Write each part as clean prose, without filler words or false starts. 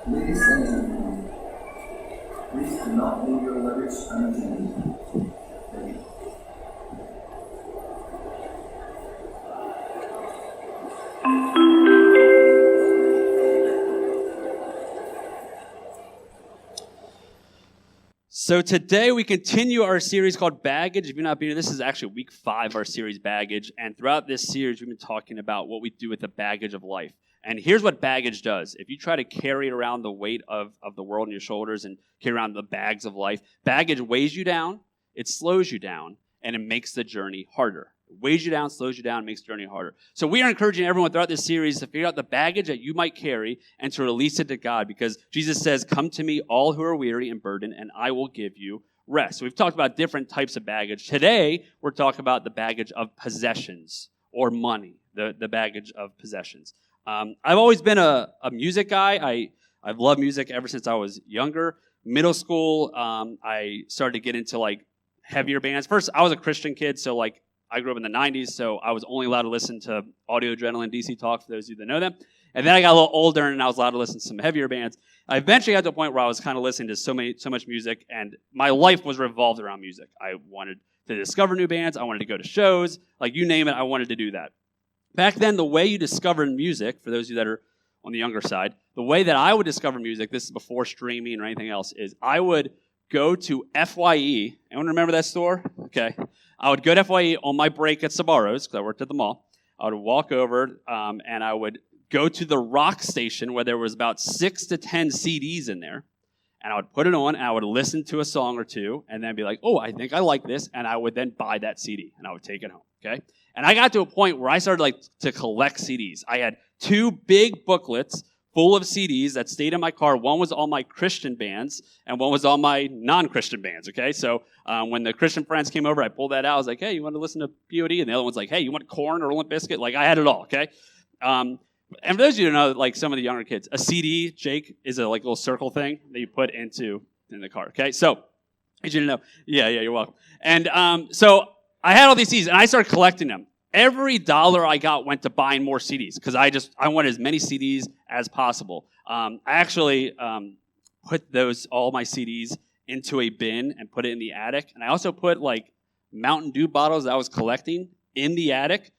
Ladies and gentlemen, please do not leave your luggage unattended. Thank you. So today we continue our series called Baggage. If you've not been here, this is actually week 5 of our series Baggage. And throughout this series, we've been talking about what we do with the baggage of life. And here's what baggage does. If you try to carry around the weight of the world on your shoulders and carry around the bags of life, baggage weighs you down, it slows you down, and it makes the journey harder. It weighs you down, slows you down, makes the journey harder. So we are encouraging everyone throughout this series to figure out the baggage that you might carry and to release it to God, because Jesus says, "Come to me, all who are weary and burdened, and I will give you rest." So we've talked about different types of baggage. Today, we're talking about the baggage of possessions or money, the baggage of possessions. I've always been a music guy. I've loved music ever since I was younger. Middle school, I started to get into like heavier bands. First, I was a Christian kid, so like I grew up in the 90s, so I was only allowed to listen to Audio Adrenaline, DC Talk, for those of you that know them. And then I got a little older, and I was allowed to listen to some heavier bands. I eventually got to a point where I was kind of listening to so much music, and my life was revolved around music. I wanted to discover new bands. I wanted to go to shows. Like, you name it, I wanted to do that. Back then, the way you discovered music, for those of you that are on the younger side, the way that I would discover music, this is before streaming or anything else, is I would go to FYE. Anyone remember that store? Okay. I would go to FYE on my break at Sbarro's, because I worked at the mall. I would walk over, and I would go to the rock station where there was about 6 to 10 CDs in there. And I would put it on, and I would listen to a song or two, and then be like, oh, I think I like this, and I would then buy that CD, and I would take it home, okay? And I got to a point where I started to collect CDs. I had 2 big booklets full of CDs that stayed in my car. One was all my Christian bands, and one was all my non-Christian bands, okay? So when the Christian friends came over, I pulled that out. I was like, hey, you want to listen to POD? And the other one's like, hey, you want Korn or Limp Bizkit? Like, I had it all, okay? And for those of you who know, like some of the younger kids, a CD, Jake, is a like little circle thing that you put in the car, okay? So, I need you to know. Yeah, you're welcome. And so I had all these CDs, and I started collecting them. Every dollar I got went to buying more CDs, because I wanted as many CDs as possible. I actually put all my CDs into a bin and put it in the attic. And I also put like Mountain Dew bottles that I was collecting in the attic.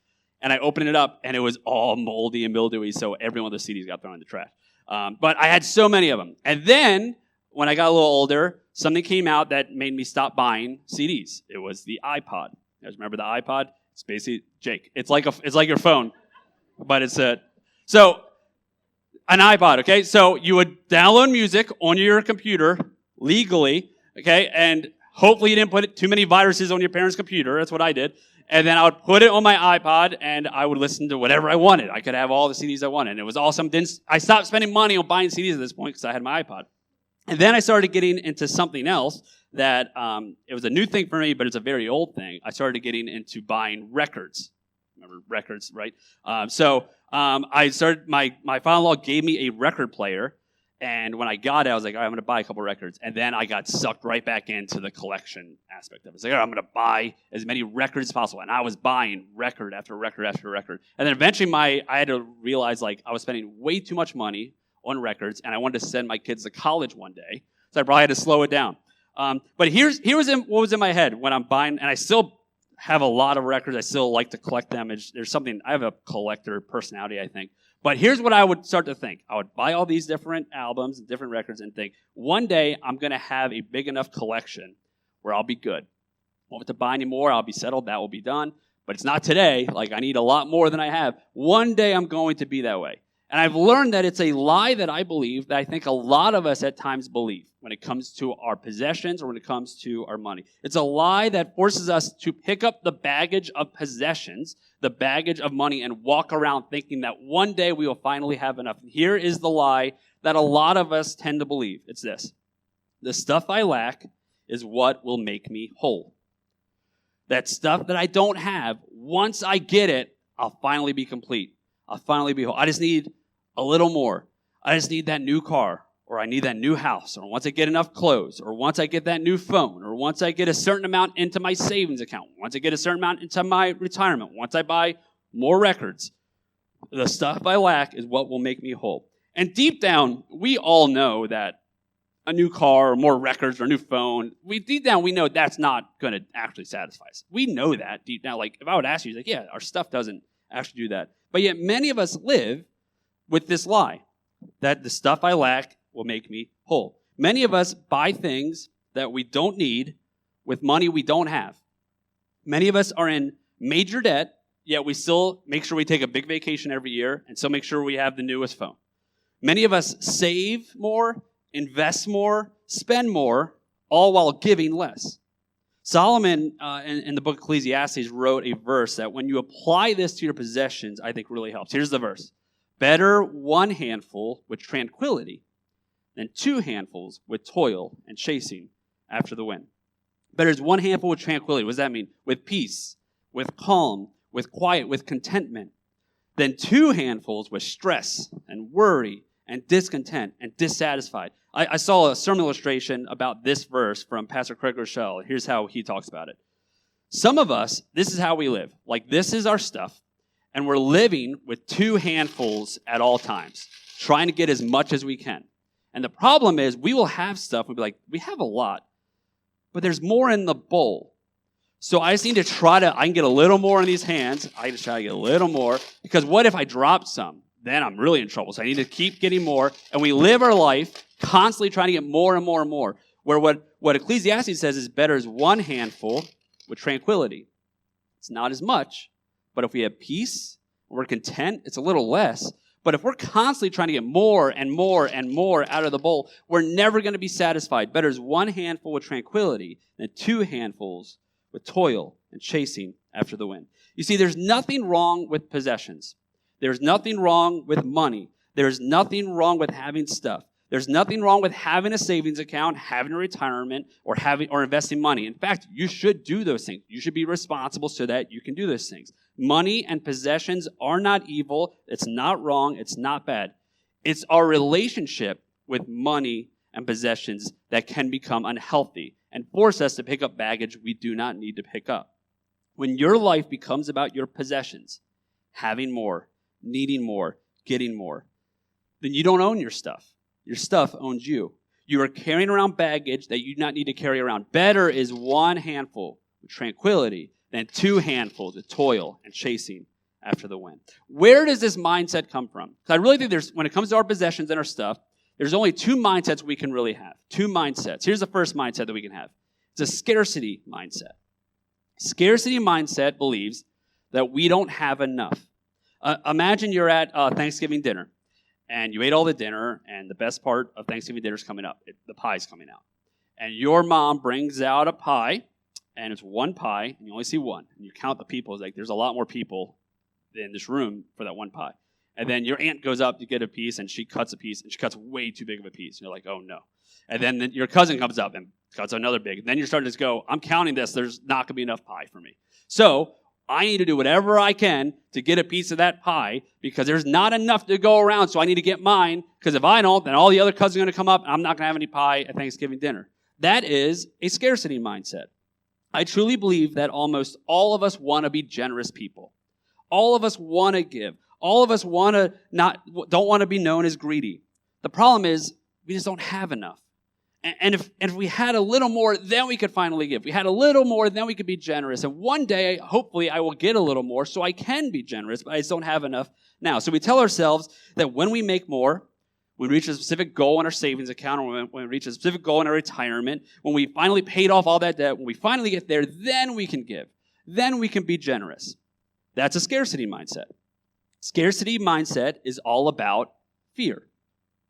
And I opened it up, and it was all moldy and mildewy, so every one of the CDs got thrown in the trash. But I had so many of them. And then, when I got a little older, something came out that made me stop buying CDs. It was the iPod. You guys remember the iPod? It's basically, Jake, it's like your phone, but it's an iPod, okay? So you would download music on your computer legally, okay? And hopefully you didn't put too many viruses on your parents' computer. That's what I did. And then I would put it on my iPod, and I would listen to whatever I wanted. I could have all the CDs I wanted. And it was awesome. I stopped spending money on buying CDs at this point because I had my iPod. And then I started getting into something else that it was a new thing for me, but it's a very old thing. I started getting into buying records. Remember records, right? I started, my father-in-law gave me a record player. And when I got it, I was like, all right, I'm going to buy a couple records. And then I got sucked right back into the collection aspect of it. I was like, all right, I'm going to buy as many records as possible. And I was buying record after record after record. And then eventually I had to realize like I was spending way too much money on records, and I wanted to send my kids to college one day. So I probably had to slow it down. But here was what was in my head when I'm buying, and I still have a lot of records. I still like to collect them. There's something, I have a collector personality, I think. But here's what I would start to think. I would buy all these different albums and different records and think, one day I'm going to have a big enough collection where I'll be good. Won't have to buy any more. I'll be settled. That will be done. But it's not today. Like, I need a lot more than I have. One day I'm going to be that way. And I've learned that it's a lie that I believe, that I think a lot of us at times believe when it comes to our possessions or when it comes to our money. It's a lie that forces us to pick up the baggage of possessions, the baggage of money, and walk around thinking that one day we will finally have enough. Here is the lie that a lot of us tend to believe. It's this: the stuff I lack is what will make me whole. That stuff that I don't have, once I get it, I'll finally be complete. I'll finally be whole. I just need a little more. I just need that new car, or I need that new house, or once I get enough clothes, or once I get that new phone, or once I get a certain amount into my savings account, once I get a certain amount into my retirement, once I buy more records. The stuff I lack is what will make me whole. And deep down, we all know that a new car or more records or a new phone, deep down we know that's not going to actually satisfy us. We know that deep down. Like if I would ask you, like, yeah, our stuff doesn't actually do that. But yet many of us live with this lie that the stuff I lack will make me whole. Many of us buy things that we don't need with money we don't have. Many of us are in major debt, yet we still make sure we take a big vacation every year and still make sure we have the newest phone. Many of us save more, invest more, spend more, all while giving less. Solomon, in the book of Ecclesiastes, wrote a verse that when you apply this to your possessions, I think really helps. Here's the verse. Better one handful with tranquility than two handfuls with toil and chasing after the wind. Better is one handful with tranquility. What does that mean? With peace, with calm, with quiet, with contentment, than two handfuls with stress and worry and discontent and dissatisfied. I saw a sermon illustration about this verse from Pastor Craig Rochelle. Here's how he talks about it. Some of us, this is how we live. Like this is our stuff, and we're living with two handfuls at all times, trying to get as much as we can. And the problem is we will have stuff, we'll be like, we have a lot, but there's more in the bowl. So I just need to I can get a little more in these hands. I just try to get a little more, because what if I drop some? Then I'm really in trouble. So I need to keep getting more. And we live our life constantly trying to get more and more and more. Where what Ecclesiastes says is better is one handful with tranquility. It's not as much, but if we have peace, we're content, it's a little less. But if we're constantly trying to get more and more and more out of the bowl, we're never going to be satisfied. Better is one handful with tranquility than two handfuls with toil and chasing after the wind. You see, there's nothing wrong with possessions. There's nothing wrong with money. There's nothing wrong with having stuff. There's nothing wrong with having a savings account, having a retirement, or investing money. In fact, you should do those things. You should be responsible so that you can do those things. Money and possessions are not evil. It's not wrong. It's not bad. It's our relationship with money and possessions that can become unhealthy and force us to pick up baggage we do not need to pick up. When your life becomes about your possessions, having more, needing more, getting more, then you don't own your stuff. Your stuff owns you. You are carrying around baggage that you do not need to carry around. Better is one handful with tranquility than two handfuls with toil and chasing after the wind. Where does this mindset come from? Because I really think when it comes to our possessions and our stuff, there's only two mindsets we can really have. Two mindsets. Here's the first mindset that we can have. It's a scarcity mindset. Scarcity mindset believes that we don't have enough. Imagine you're at Thanksgiving dinner, and you ate all the dinner, and the best part of Thanksgiving dinner is coming up. The pie's coming out. And your mom brings out a pie, and it's one pie, and you only see one. And you count the people. It's like there's a lot more people in this room for that one pie. And then your aunt goes up to get a piece, and she cuts a piece, and she cuts way too big of a piece. And you're like, oh, no. And then your cousin comes up and cuts another big. And then you're starting to go, I'm counting this. There's not going to be enough pie for me. So I need to do whatever I can to get a piece of that pie because there's not enough to go around, so I need to get mine because if I don't, then all the other cousins are going to come up and I'm not going to have any pie at Thanksgiving dinner. That is a scarcity mindset. I truly believe that almost all of us want to be generous people. All of us want to give. All of us don't want to be known as greedy. The problem is we just don't have enough. And if we had a little more, then we could finally give. If we had a little more, then we could be generous. And one day, hopefully, I will get a little more so I can be generous, but I just don't have enough now. So we tell ourselves that when we make more, when we reach a specific goal in our savings account, or when we reach a specific goal in our retirement, when we finally paid off all that debt, when we finally get there, then we can give. Then we can be generous. That's a scarcity mindset. Scarcity mindset is all about fear.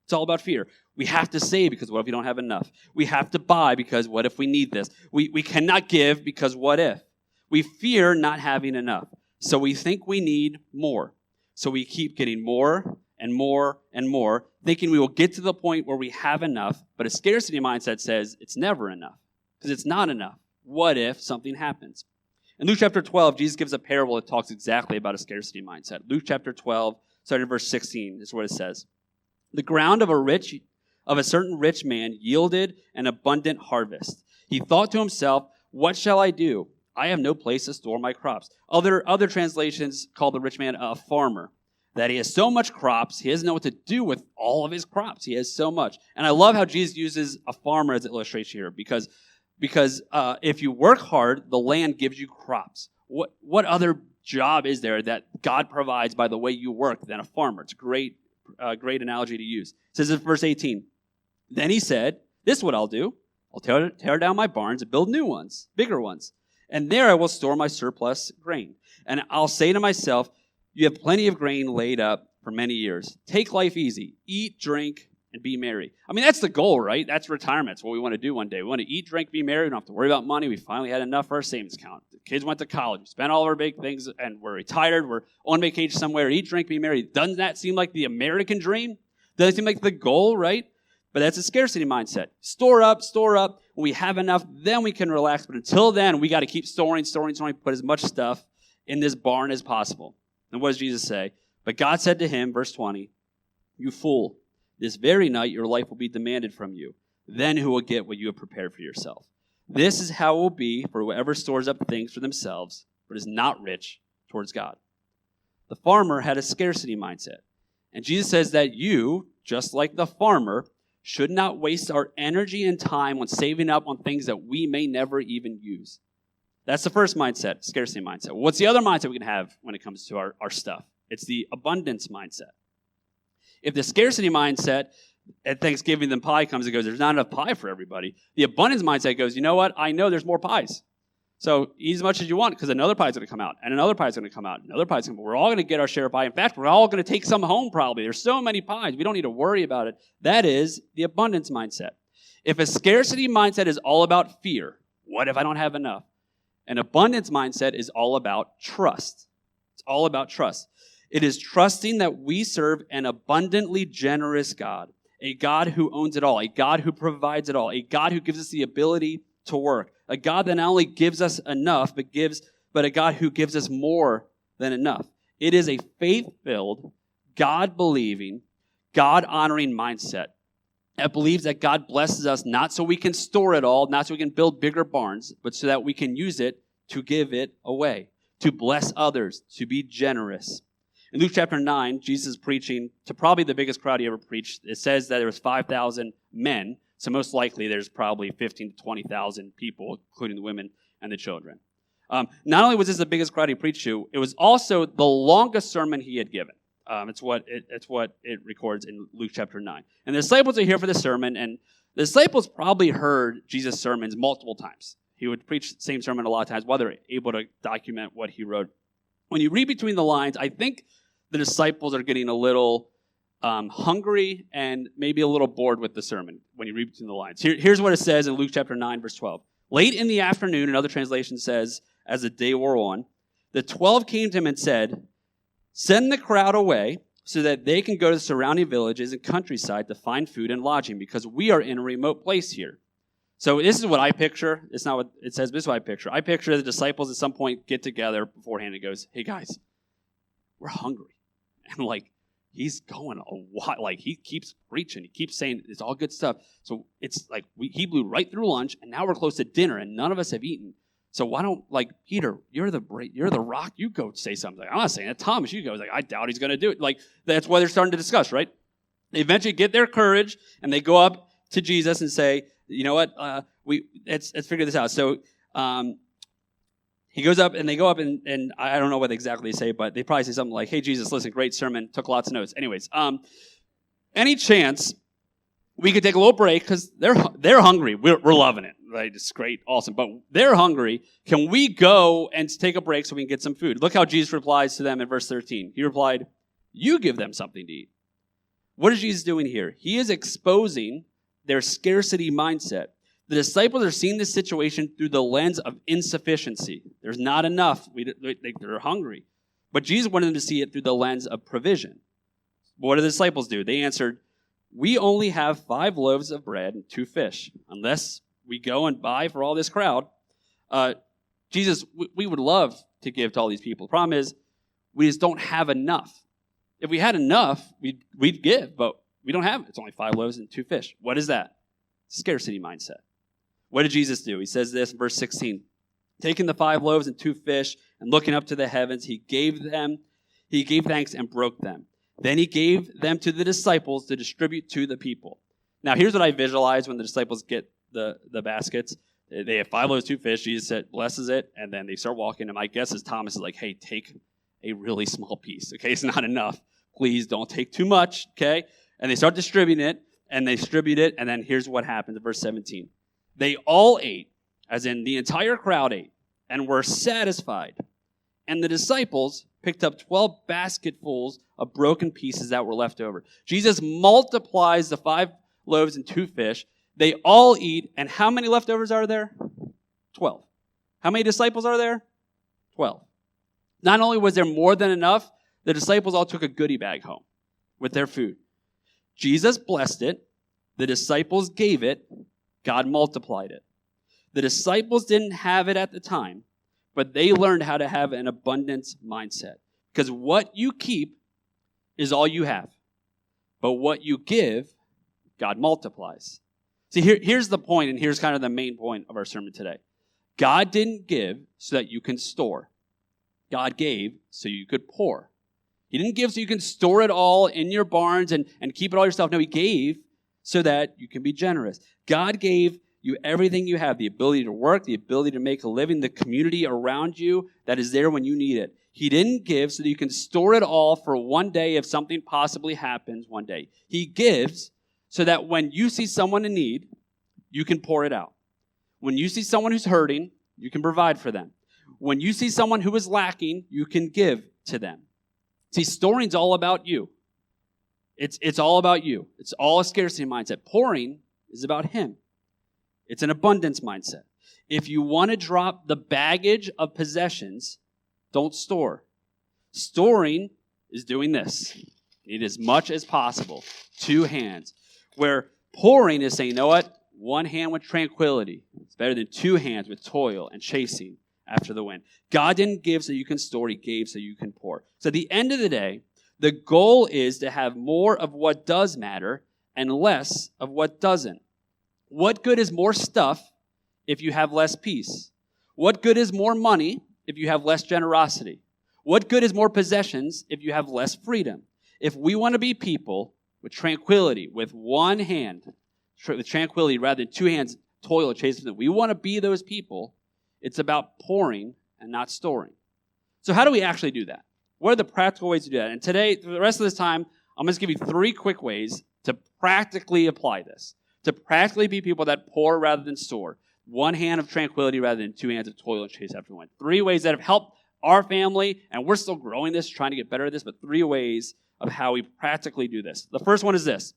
It's all about fear. We have to save because what if we don't have enough? We have to buy because what if we need this? We cannot give because what if? We fear not having enough. So we think we need more. So we keep getting more and more and more, thinking we will get to the point where we have enough. But a scarcity mindset says it's never enough because it's not enough. What if something happens? In Luke chapter 12, Jesus gives a parable that talks exactly about a scarcity mindset. Luke chapter 12, starting in verse 16, is what it says. The ground of a certain rich man yielded an abundant harvest. He thought to himself, what shall I do? I have no place to store my crops. Other translations call the rich man a farmer. that he has so much crops, he doesn't know what to do with all of his crops. He has so much. And I love how Jesus uses a farmer as an illustration here because if you work hard, the land gives you crops. What other job is there that God provides by the way you work than a farmer? It's a great analogy to use. It says in verse 18, then he said, this is what I'll do. I'll tear down my barns and build new ones, bigger ones. And there I will store my surplus grain. And I'll say to myself, you have plenty of grain laid up for many years. Take life easy. Eat, drink, and be merry. I mean, that's the goal, right? That's retirement. It's what we want to do one day. We want to eat, drink, be merry. We don't have to worry about money. We finally had enough for our savings account. The kids went to college. We spent all of our big things, and we're retired. We're on vacation somewhere. Eat, drink, be merry. Doesn't that seem like the American dream? Doesn't it seem like the goal, right? But that's a scarcity mindset. Store up. When we have enough, then we can relax. But until then, we got to keep storing, put as much stuff in this barn as possible. And what does Jesus say? But God said to him, verse 20, you fool, this very night your life will be demanded from you. Then who will get what you have prepared for yourself? This is how it will be for whoever stores up things for themselves, but is not rich towards God. The farmer had a scarcity mindset. And Jesus says that you, just like the farmer, should not waste our energy and time on saving up on things that we may never even use. That's the first mindset, scarcity mindset. What's the other mindset we can have when it comes to our stuff? It's the abundance mindset. If the scarcity mindset at Thanksgiving, then pie comes and goes, there's not enough pie for everybody. The abundance mindset goes, you know what? I know there's more pies. So eat as much as you want because another pie is going to come out, and another pie is going to come out, another pie is going to come out. We're all going to get our share of pie. In fact, we're all going to take some home probably. There's so many pies. We don't need to worry about it. That is the abundance mindset. If a scarcity mindset is all about fear, what if I don't have enough? An abundance mindset is all about trust. It's all about trust. It is trusting that we serve an abundantly generous God, a God who owns it all, a God who provides it all, a God who gives us the ability to work, a God that not only gives us enough, but a God who gives us more than enough. It is a faith-filled, God-believing, God-honoring mindset that believes that God blesses us not so we can store it all, not so we can build bigger barns, but so that we can use it to give it away, to bless others, to be generous. In Luke chapter 9, Jesus is preaching to probably the biggest crowd he ever preached. It says that there was 5,000 men, so most likely there's probably 15 to 20,000 people, including the women and the children. Not only was this the biggest crowd he preached to, it was also the longest sermon he had given. It's what it records in Luke chapter 9. And the disciples are here for the sermon, and the disciples probably heard Jesus' sermons multiple times. He would preach the same sermon a lot of times while they're able to document what he wrote. When you read between the lines, I think the disciples are getting a little hungry and maybe a little bored with the sermon when you read between the lines. Here's what it says in Luke chapter 9, verse 12. Late in the afternoon, another translation says, as the day wore on, the 12 came to him and said, send the crowd away so that they can go to the surrounding villages and countryside to find food and lodging because we are in a remote place here. So this is what I picture. It's not what it says, but this is what I picture. I picture the disciples at some point get together beforehand and goes, hey guys, we're hungry. And he's going a lot. He keeps preaching. He keeps saying it's all good stuff. So it's he blew right through lunch and now we're close to dinner and none of us have eaten. So why don't, Peter, you're the rock, you go say something. I'm not saying that. Thomas, you go. I doubt he's going to do it. That's what they're starting to discuss, right? They eventually get their courage and they go up to Jesus and say, you know what, let's figure this out. So he goes up and they go up and I don't know what exactly they say, but they probably say something like, hey, Jesus, listen, great sermon, took lots of notes. Anyways, any chance we could take a little break because they're hungry. We're loving it. Right? It's great, awesome. But they're hungry. Can we go and take a break so we can get some food? Look how Jesus replies to them in verse 13. He replied, you give them something to eat. What is Jesus doing here? He is exposing their scarcity mindset. The disciples are seeing this situation through the lens of insufficiency. There's not enough. They're hungry. But Jesus wanted them to see it through the lens of provision. What did the disciples do? They answered, we only have 5 loaves of bread and 2 fish, unless we go and buy for all this crowd. Jesus, we would love to give to all these people. The problem is we just don't have enough. If we had enough, we'd give, but we don't have it. It's only 5 loaves and 2 fish. What is that? Scarcity mindset. What did Jesus do? He says this in verse 16. Taking the 5 loaves and 2 fish and looking up to the heavens, he gave He gave thanks and broke them. Then he gave them to the disciples to distribute to the people. Now, here's what I visualize when the disciples get the baskets. They have 5 loaves, 2 fish. Jesus said, blesses it, and then they start walking. And my guess is Thomas is like, hey, take a really small piece. Okay, it's not enough. Please don't take too much, okay? And they start distributing it, and they distribute it, and then here's what happens in verse 17. They all ate, as in the entire crowd ate, and were satisfied. And the disciples picked up 12 basketfuls of broken pieces that were left over. Jesus multiplies the 5 loaves and 2 fish. They all eat, and how many leftovers are there? 12. How many disciples are there? 12. Not only was there more than enough, the disciples all took a goodie bag home with their food. Jesus blessed it. The disciples gave it. God multiplied it. The disciples didn't have it at the time, but they learned how to have an abundance mindset. Because what you keep is all you have. But what you give, God multiplies. See, here's the point, and here's kind of the main point of our sermon today. God didn't give so that you can store. God gave so you could pour. He didn't give so you can store it all in your barns and keep it all yourself. No, he gave so that you can be generous. God gave you everything you have, the ability to work, the ability to make a living, the community around you that is there when you need it. He didn't give so that you can store it all for one day if something possibly happens one day. He gives so that when you see someone in need, you can pour it out. When you see someone who's hurting, you can provide for them. When you see someone who is lacking, you can give to them. See, storing's all about you. It's all about you. It's all a scarcity mindset. Pouring is about him. It's an abundance mindset. If you want to drop the baggage of possessions, don't store. Storing is doing this. Eat as much as possible. 2 hands. Where pouring is saying, you know what? 1 hand with tranquility. It's better than 2 hands with toil and chasing after the wind. God didn't give so you can store. He gave so you can pour. So at the end of the day, the goal is to have more of what does matter and less of what doesn't. What good is more stuff if you have less peace? What good is more money if you have less generosity? What good is more possessions if you have less freedom? If we want to be people with tranquility, with 1 hand, with tranquility rather than 2 hands, toil and chase, we want to be those people. It's about pouring and not storing. So how do we actually do that? What are the practical ways to do that? And today, for the rest of this time, I'm going to give you 3 quick ways to practically apply this. To practically be people that pour rather than store. 1 hand of tranquility rather than 2 hands of toil and chase after wind. 3 ways that have helped our family, and we're still growing this, trying to get better at this, but 3 ways of how we practically do this. The first one is this.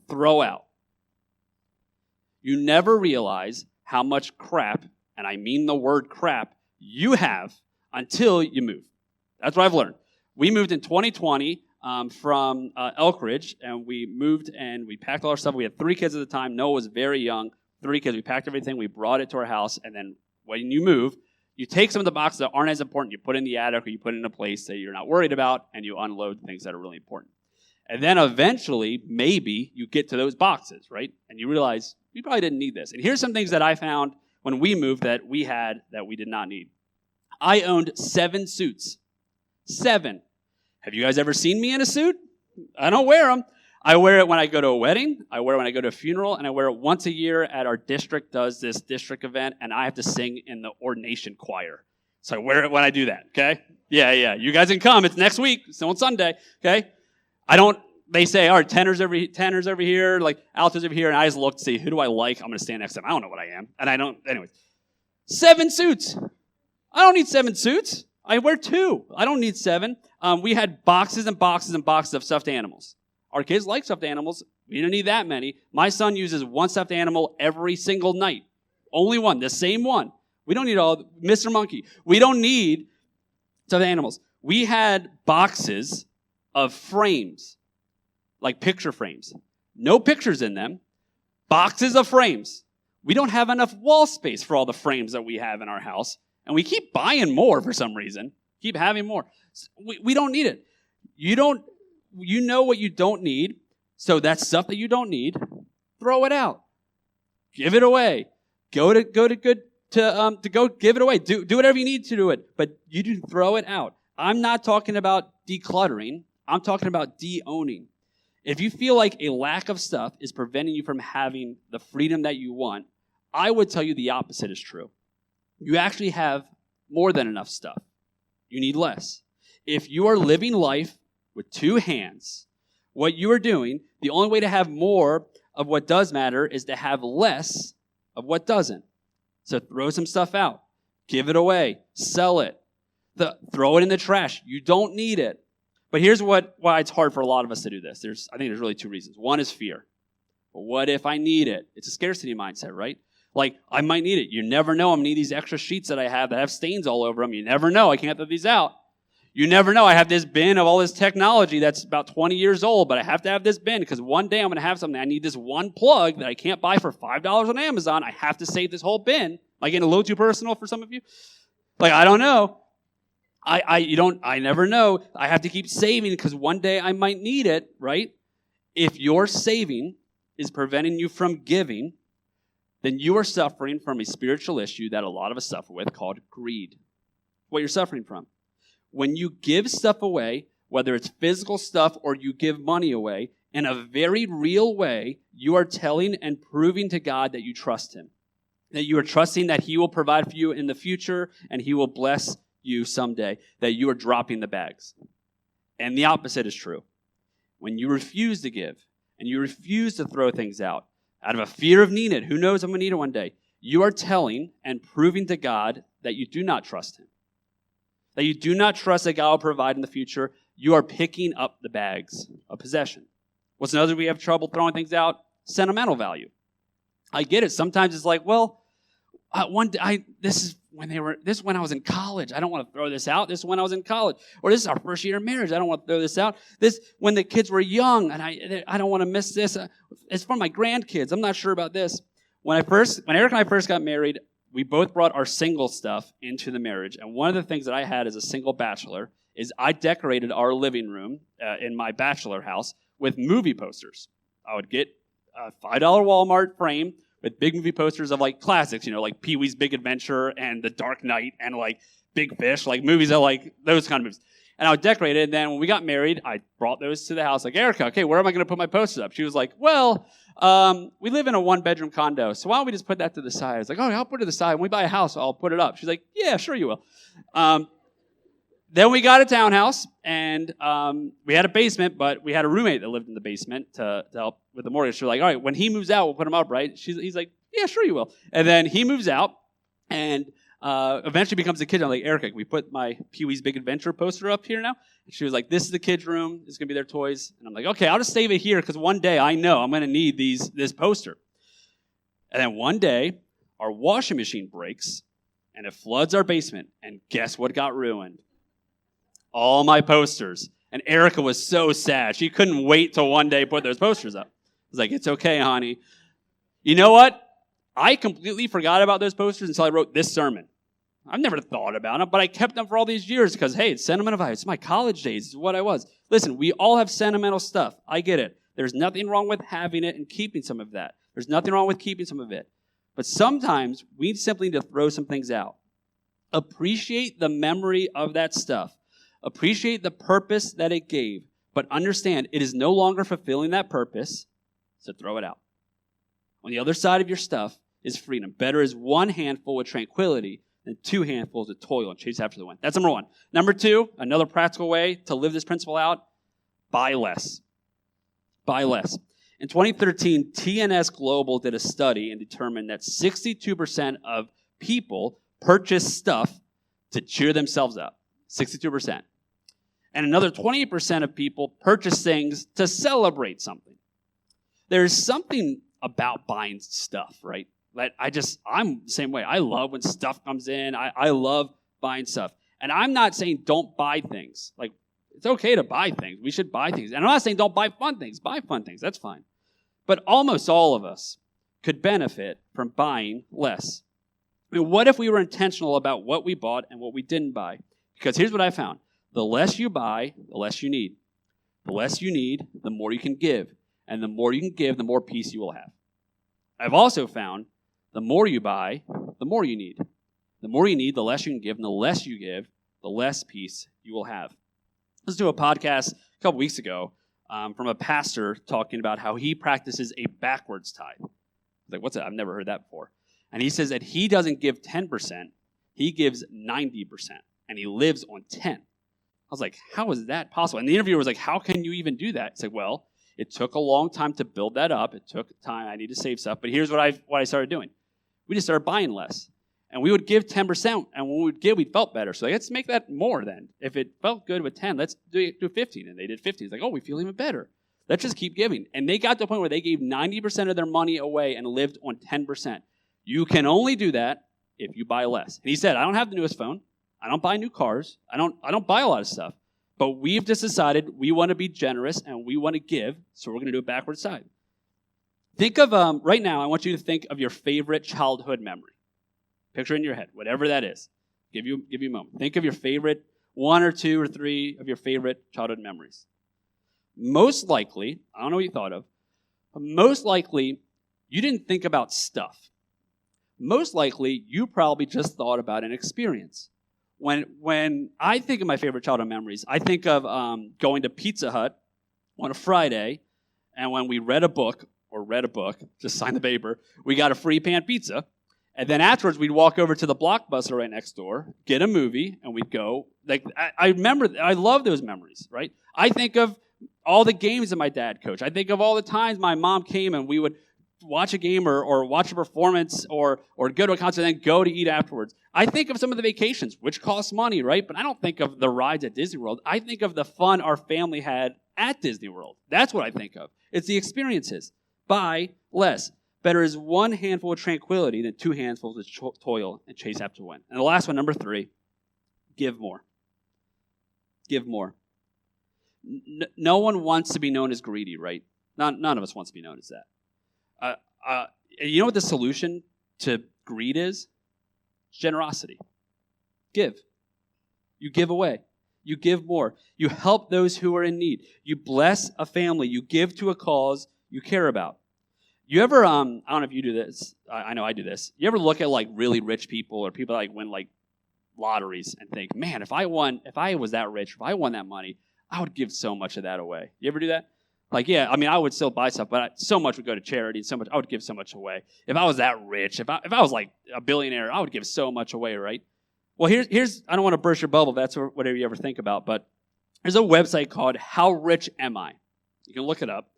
Throw out. You never realize how much crap, and I mean the word crap, you have until you move. That's what I've learned. We moved in 2020 from Elk Ridge, and we moved and we packed all our stuff. We had 3 kids at the time. Noah was very young. 3 kids. We packed everything. We brought it to our house, and then when you move, you take some of the boxes that aren't as important. You put in the attic or you put it in a place that you're not worried about, and you unload things that are really important. And then eventually, maybe, you get to those boxes, right? And you realize, we probably didn't need this. And here's some things that I found when we moved that we had that we did not need. I owned 7 suits. 7. Have you guys ever seen me in a suit? I don't wear them. I wear it when I go to a wedding. I wear it when I go to a funeral. And I wear it once a year at our district does this district event. And I have to sing in the ordination choir. So I wear it when I do that, okay? Yeah. You guys can come. It's next week. It's on Sunday, okay? They say, all right, tenors over here, like altos over here. And I just look to see, who do I like? I'm going to stand next to them. I don't know what I am. And I don't, anyways. 7 suits. I don't need 7 suits. I wear 2. I don't need 7. We had boxes and boxes and boxes of stuffed animals. Our kids like stuffed animals. We don't need that many. My son uses 1 stuffed animal every single night. Only 1, the same one. We don't need all, Mr. Monkey. We don't need stuffed animals. We had boxes of frames, like picture frames. No pictures in them. Boxes of frames. We don't have enough wall space for all the frames that we have in our house. And we keep buying more for some reason. Keep having more. We don't need it. You know what you don't need. So that stuff that you don't need, throw it out. Give it away. Go give it away. Do whatever you need to do it. But you do throw it out. I'm not talking about decluttering. I'm talking about de-owning. If you feel like a lack of stuff is preventing you from having the freedom that you want, I would tell you the opposite is true. You actually have more than enough stuff. You need less. If you are living life with two hands, what you are doing, the only way to have more of what does matter is to have less of what doesn't. So throw some stuff out. Give it away. Sell it. Throw it in the trash. You don't need it. But here's why it's hard for a lot of us to do this. I think there's really two reasons. One is fear. But what if I need it? It's a scarcity mindset, right? Like, I might need it. You never know. I'm going to need these extra sheets that I have that have stains all over them. You never know. I can't throw these out. You never know. I have this bin of all this technology that's about 20 years old, but I have to have this bin because one day I'm going to have something. I need this one plug that I can't buy for $5 on Amazon. I have to save this whole bin. Am I getting a little too personal for some of you? Like, I don't know. I never know. I have to keep saving because one day I might need it, right? If your saving is preventing you from giving, then you are suffering from a spiritual issue that a lot of us suffer with called greed. What you're suffering from. When you give stuff away, whether it's physical stuff or you give money away, in a very real way, you are telling and proving to God that you trust Him. That you are trusting that He will provide for you in the future and He will bless you someday, that you are dropping the bags. And the opposite is true. When you refuse to give and you refuse to throw things out of a fear of needing it, who knows, I'm going to need it one day, you are telling and proving to God that you do not trust Him. That you do not trust that God will provide in the future. You are picking up the bags of possession. What's another we have trouble throwing things out? Sentimental value. I get it. Sometimes it's like, well, this is when I was in college. I don't want to throw this out. This is when I was in college. Or this is our first year of marriage. I don't want to throw this out. This when the kids were young, and I don't want to miss this. It's for my grandkids. I'm not sure about this. When Eric and I first got married, we both brought our single stuff into the marriage. And one of the things that I had as a single bachelor is I decorated our living room in my bachelor house with movie posters. I would get a $5 Walmart frame with big movie posters of like classics, like Pee-wee's Big Adventure and The Dark Knight and like Big Fish, like movies that like those kind of movies. And I would decorate it. And then when we got married, I brought those to the house. Like, Erica, okay, where am I going to put my posters up? She was like, well, we live in a one-bedroom condo, so why don't we just put that to the side? I was like, oh, I'll put it to the side. When we buy a house, I'll put it up. She's like, yeah, sure you will. Then we got a townhouse, and we had a basement, but we had a roommate that lived in the basement to help with the mortgage. She's like, all right, when he moves out, we'll put him up, right? He's like, yeah, sure you will. And then he moves out, and eventually becomes a kid. I'm like, Erica, can we put my Pee-wee's Big Adventure poster up here now? And she was like, this is the kids' room. This is going to be their toys. And I'm like, okay, I'll just save it here because one day I know I'm going to need this poster. And then one day, our washing machine breaks, and it floods our basement. And guess what got ruined? All my posters. And Erica was so sad. She couldn't wait till one day put those posters up. I was like, it's okay, honey. You know what? I completely forgot about those posters until I wrote this sermon. I've never thought about them, but I kept them for all these years because, hey, it's sentimental value. It's my college days. It's what I was. Listen, we all have sentimental stuff. I get it. There's nothing wrong with having it and keeping some of that. There's nothing wrong with keeping some of it. But sometimes we simply need to throw some things out. Appreciate the memory of that stuff. Appreciate the purpose that it gave. But understand it is no longer fulfilling that purpose, so throw it out. On the other side of your stuff is freedom. Better is one handful with tranquility than two handfuls of toil and chase after the wind. That's number one. Number two, another practical way to live this principle out, buy less. Buy less. In 2013, TNS Global did a study and determined that 62% of people purchase stuff to cheer themselves up. 62%. And another 28% of people purchase things to celebrate something. There's something about buying stuff, right? That I'm the same way. I love when stuff comes in. I love buying stuff. And I'm not saying don't buy things. Like, it's okay to buy things. We should buy things. And I'm not saying don't buy fun things. Buy fun things. That's fine. But almost all of us could benefit from buying less. I mean, what if we were intentional about what we bought and what we didn't buy? Because here's what I found. The less you buy, the less you need. The less you need, the more you can give. And the more you can give, the more peace you will have. I've also found the more you buy, the more you need. The more you need, the less you can give. And the less you give, the less peace you will have. I listened to a podcast a couple weeks ago from a pastor talking about how he practices a backwards tithe. I was like, what's that? I've never heard that before. And he says that he doesn't give 10%, he gives 90%, and he lives on 10. I was like, how is that possible? And the interviewer was like, how can you even do that? It's like, well, it took a long time to build that up. It took time. I need to save stuff. But here's what I started doing. We just started buying less. And we would give 10%, and when we would give, we felt better. So let's make that more then. If it felt good with 10, let's do 15. And they did 15. It's like, oh, we feel even better. Let's just keep giving. And they got to the point where they gave 90% of their money away and lived on 10%. You can only do that if you buy less. And he said, I don't have the newest phone. I don't buy new cars. I don't buy a lot of stuff. But we've just decided we want to be generous and we want to give, so we're going to do it backwards side. Think of, right now, I want you to think of your favorite childhood memory. Picture in your head, whatever that is. Give you a moment. Think of your favorite, 1 or 2 or 3 of your favorite childhood memories. Most likely, I don't know what you thought of, but most likely, you didn't think about stuff. Most likely, you probably just thought about an experience. When I think of my favorite childhood memories, I think of going to Pizza Hut on a Friday, and when we read a book, just sign the paper, we got a free pan pizza. And then afterwards, we'd walk over to the Blockbuster right next door, get a movie, and we'd go. Like I remember, I love those memories, right? I think of all the games that my dad coached. I think of all the times my mom came and we would watch a game or watch a performance or go to a concert and then go to eat afterwards. I think of some of the vacations, which cost money, right? But I don't think of the rides at Disney World. I think of the fun our family had at Disney World. That's what I think of. It's the experiences. Buy less. Better is 1 handful of tranquility than 2 handfuls of toil and chase after wind. And the last one, number 3, give more. Give more. No one wants to be known as greedy, right? None of us wants to be known as that. You know what the solution to greed is? Generosity. Give. You give away. You give more. You help those who are in need. You bless a family. You give to a cause you care about. You ever, I don't know if you do this. I know I do this. You ever look at like really rich people or people that like win like lotteries and think, man, if I was that rich, if I won that money, I would give so much of that away. You ever do that? Like, yeah, I mean, I would still buy stuff, but so much would go to charity, and so much I would give so much away. If I was that rich, if I was like a billionaire, I would give so much away, right? Well, here's I don't want to burst your bubble. That's whatever you ever think about, but there's a website called How Rich Am I? You can look it up.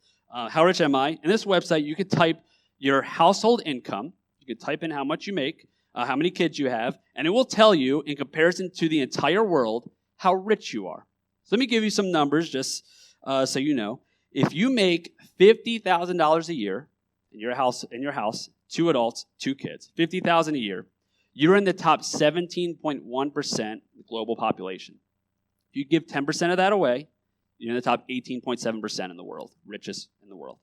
How rich am I? In this website, you could type your household income. You could type in how much you make, how many kids you have, and it will tell you, in comparison to the entire world, how rich you are. So let me give you some numbers just so you know. If you make $50,000 a year in your house, 2 adults, 2 kids, $50,000 a year, you're in the top 17.1% of the global population. If you give 10% of that away, you're in the top 18.7% in the world, richest in the world.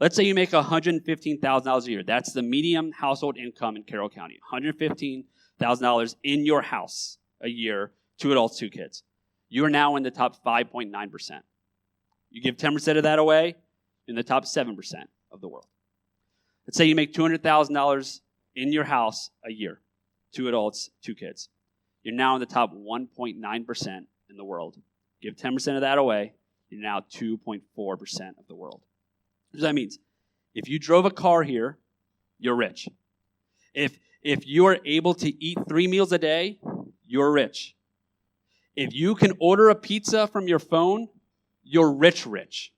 Let's say you make $115,000 a year. That's the median household income in Carroll County. $115,000 in your house a year, 2 adults, 2 kids. You are now in the top 5.9%. You give 10% of that away, in the top 7% of the world. Let's say you make $200,000 in your house a year, 2 adults, 2 kids. You're now in the top 1.9% in the world. Give 10% of that away, you're now 2.4% of the world. What that means? If you drove a car here, you're rich. If you are able to eat 3 meals a day, you're rich. If you can order a pizza from your phone, you're rich.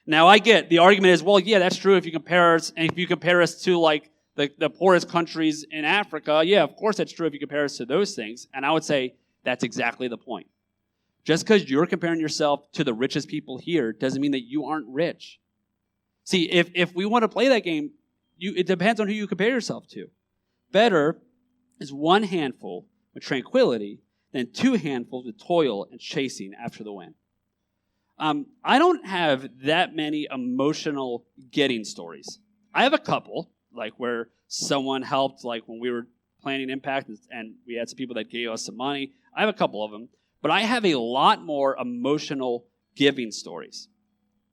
Now, I get the argument is, well, yeah, that's true if you compare us to like the poorest countries in Africa. Yeah, of course that's true if you compare us to those things. And I would say that's exactly the point. Just because you're comparing yourself to the richest people here doesn't mean that you aren't rich. See, if we want to play that game, it depends on who you compare yourself to. Better is 1 handful with tranquility than 2 handfuls with toil and chasing after the wind. I don't have that many emotional getting stories. I have a couple, like where someone helped, like when we were planning Impact and we had some people that gave us some money. I have a couple of them. But I have a lot more emotional giving stories.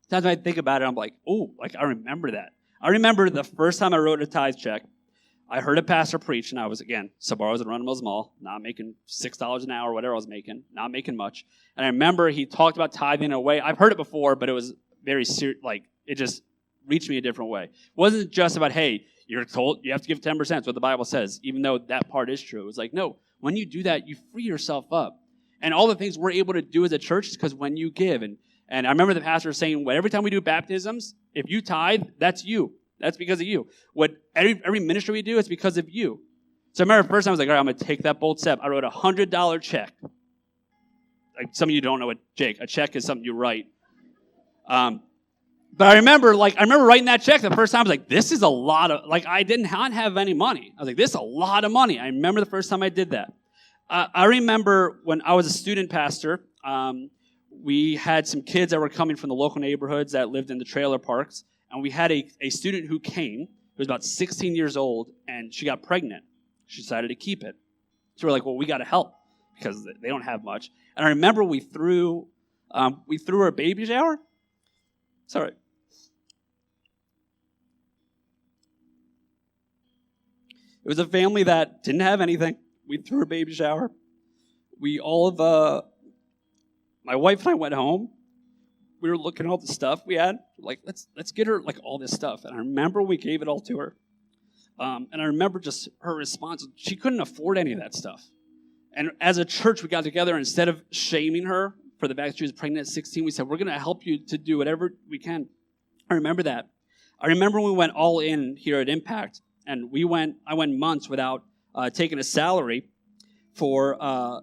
Sometimes when I think about it, I'm like, oh, like I remember that. I remember the first time I wrote a tithe check. I heard a pastor preach, and I was, again, Sabaro was in Run-of-the-Mills Mall, not making $6 an hour, whatever I was making, not making much. And I remember he talked about tithing in a way. I've heard it before, but it was very serious, it just reached me a different way. It wasn't just about, hey, you're told you have to give 10%, that's what the Bible says, even though that part is true. It was like, no, when you do that, you free yourself up. And all the things we're able to do as a church is because when you give. And I remember the pastor saying, well, every time we do baptisms, if you tithe, that's you. That's because of you. What every ministry we do, it's because of you. So I remember the first time I was like, all right, I'm going to take that bold step. I wrote a $100 check. Like some of you don't know what, Jake, a check is something you write. But I remember writing that check the first time. I was like, this is a lot of, I did not have any money. I was like, this is a lot of money. I remember the first time I did that. I remember when I was a student pastor, we had some kids that were coming from the local neighborhoods that lived in the trailer parks. And we had a student who came, who was about 16 years old, and she got pregnant. She decided to keep it. So we're like, well, we got to help because they don't have much. And I remember we threw her a baby shower. Sorry. It was a family that didn't have anything. We threw her a baby shower. My wife and I went home. We were looking at all the stuff we had. Like, let's get her all this stuff. And I remember we gave it all to her. And I remember just her response. She couldn't afford any of that stuff. And as a church, we got together. Instead of shaming her for the fact that she was pregnant at 16, we said, we're going to help you to do whatever we can. I remember that. I remember we went all in here at Impact. And I went months without taking a salary to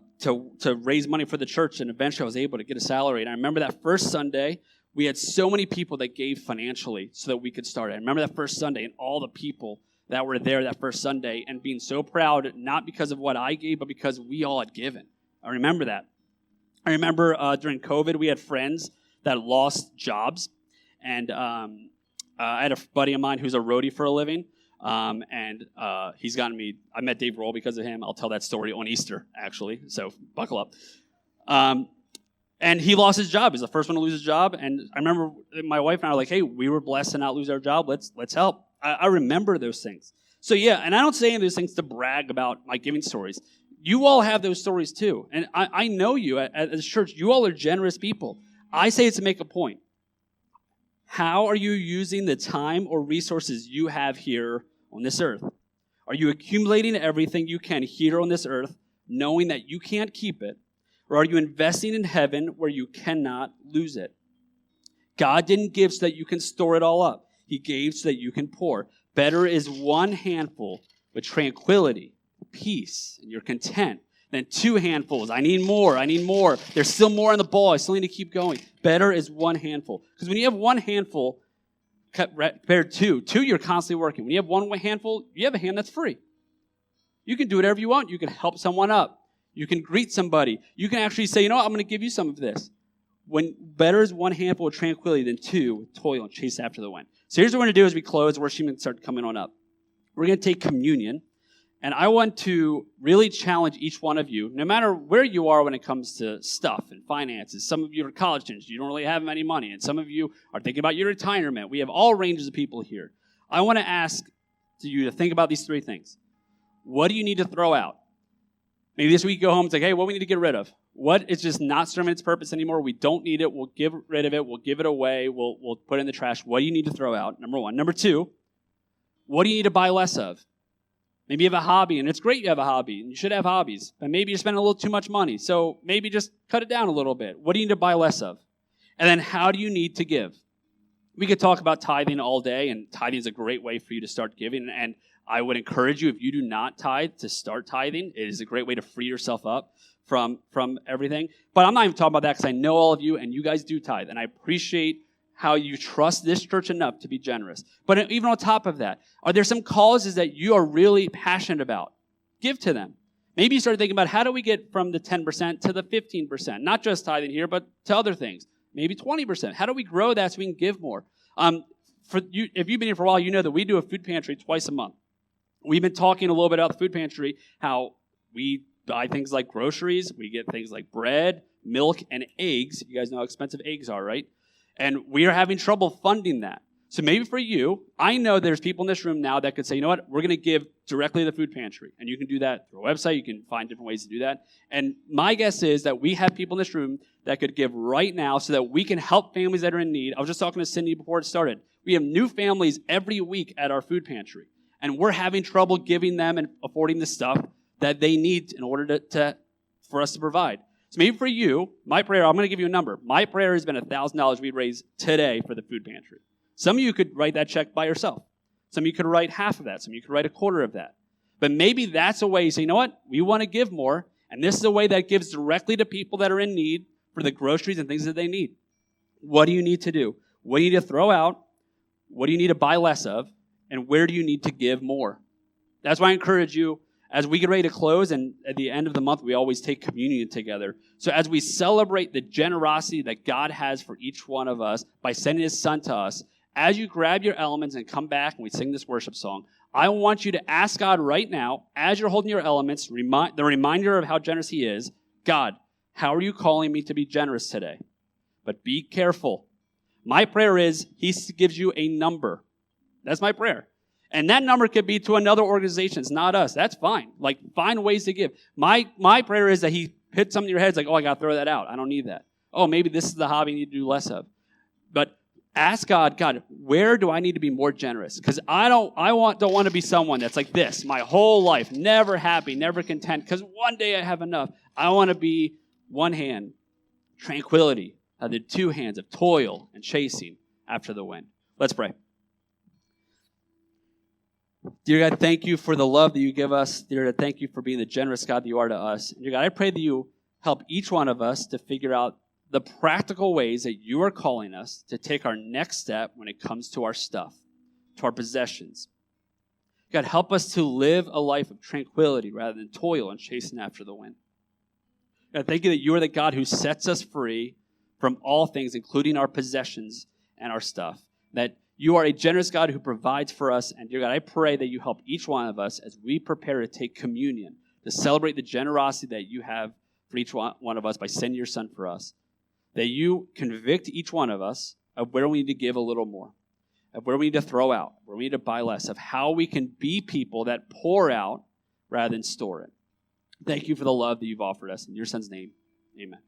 raise money for the church, and eventually I was able to get a salary. And I remember that first Sunday, we had so many people that gave financially so that we could start it. I remember that first Sunday and all the people that were there that first Sunday and being so proud, not because of what I gave, but because we all had given. I remember that. I remember during COVID, we had friends that lost jobs, and I had a buddy of mine who's a roadie for a living. He's gotten me, I met Dave Roll because of him. I'll tell that story on Easter, actually, so buckle up. And he lost his job. He's the first one to lose his job. And I remember my wife and I were like, hey, we were blessed to not lose our job. Let's help. I remember those things. So yeah, and I don't say any of those things to brag about my giving stories. You all have those stories too. And I know you at the church. You all are generous people. I say it to make a point. How are you using the time or resources you have here on this earth? Are you accumulating everything you can here on this earth, knowing that you can't keep it? Or are you investing in heaven where you cannot lose it? God didn't give so that you can store it all up. He gave so that you can pour. Better is one handful with tranquility, peace, and you're content, than two handfuls. I need more. There's still more in the bowl. I still need to keep going. Better is one handful. Because when you have one handful compared to two, you're constantly working. When you have one handful, you have a hand that's free. You can do whatever you want. You can help someone up. You can greet somebody. You can actually say, you know what, I'm going to give you some of this. When better is one handful of tranquility than two with toil and chase after the wind. So here's what we're going to do as we close. We're going to start coming on up. We're going to take communion. And I want to really challenge each one of you, no matter where you are when it comes to stuff and finances. Some of you are college students. You don't really have any money. And some of you are thinking about your retirement. We have all ranges of people here. I want to ask you to think about these three things. What do you need to throw out? Maybe this week you go home and say, hey, what do we need to get rid of? What is just not serving its purpose anymore? We don't need it. We'll get rid of it. We'll give it away. We'll put it in the trash. What do you need to throw out? Number one. Number two, what do you need to buy less of? Maybe you have a hobby, and it's great you have a hobby, and you should have hobbies, but maybe you're spending a little too much money, so maybe just cut it down a little bit. What do you need to buy less of? And then how do you need to give? We could talk about tithing all day, and tithing is a great way for you to start giving, and I would encourage you, if you do not tithe, to start tithing. It is a great way to free yourself up from everything. But I'm not even talking about that because I know all of you, and you guys do tithe, and I appreciate how you trust this church enough to be generous. But even on top of that, are there some causes that you are really passionate about? Give to them. Maybe you start thinking about how do we get from the 10% to the 15%? Not just tithing here, but to other things. Maybe 20%. How do we grow that so we can give more? For you, if you've been here for a while, you know that we do a food pantry twice a month. We've been talking a little bit about the food pantry, how we buy things like groceries, we get things like bread, milk, and eggs. You guys know how expensive eggs are, right? And we are having trouble funding that. So maybe for you, I know there's people in this room now that could say, you know what, we're going to give directly to the food pantry. And you can do that through a website. You can find different ways to do that. And my guess is that we have people in this room that could give right now so that we can help families that are in need. I was just talking to Cindy before it started. We have new families every week at our food pantry. And we're having trouble giving them and affording the stuff that they need in order for us to provide. So maybe for you, my prayer, I'm going to give you a number. My prayer has been $1,000 we'd raise today for the food pantry. Some of you could write that check by yourself. Some of you could write half of that. Some of you could write a quarter of that. But maybe that's a way you say, you know what? We want to give more, and this is a way that gives directly to people that are in need for the groceries and things that they need. What do you need to do? What do you need to throw out? What do you need to buy less of? And where do you need to give more? That's why I encourage you, as we get ready to close, and at the end of the month, we always take communion together. So as we celebrate the generosity that God has for each one of us by sending his son to us, as you grab your elements and come back and we sing this worship song, I want you to ask God right now, as you're holding your elements, the reminder of how generous he is, God, how are you calling me to be generous today? But be careful. My prayer is he gives you a number. That's my prayer. And that number could be to another organization. It's not us. That's fine. Like, find ways to give. My prayer is that he hits something in your head. It's like, oh, I got to throw that out. I don't need that. Oh, maybe this is the hobby you need to do less of. But ask God, where do I need to be more generous? Because I don't want to be someone that's like this my whole life, never happy, never content, because one day I have enough. I want to be one hand, tranquility, the two hands of toil and chasing after the wind. Let's pray. Dear God, thank you for the love that you give us. Dear God, thank you for being the generous God that you are to us. Dear God, I pray that you help each one of us to figure out the practical ways that you are calling us to take our next step when it comes to our stuff, to our possessions. God, help us to live a life of tranquility rather than toil and chasing after the wind. God, thank you that you are the God who sets us free from all things, including our possessions and our stuff. That you are a generous God who provides for us. And dear God, I pray that you help each one of us as we prepare to take communion, to celebrate the generosity that you have for each one of us by sending your son for us. That you convict each one of us of where we need to give a little more, of where we need to throw out, where we need to buy less, of how we can be people that pour out rather than store it. Thank you for the love that you've offered us. In your son's name, amen.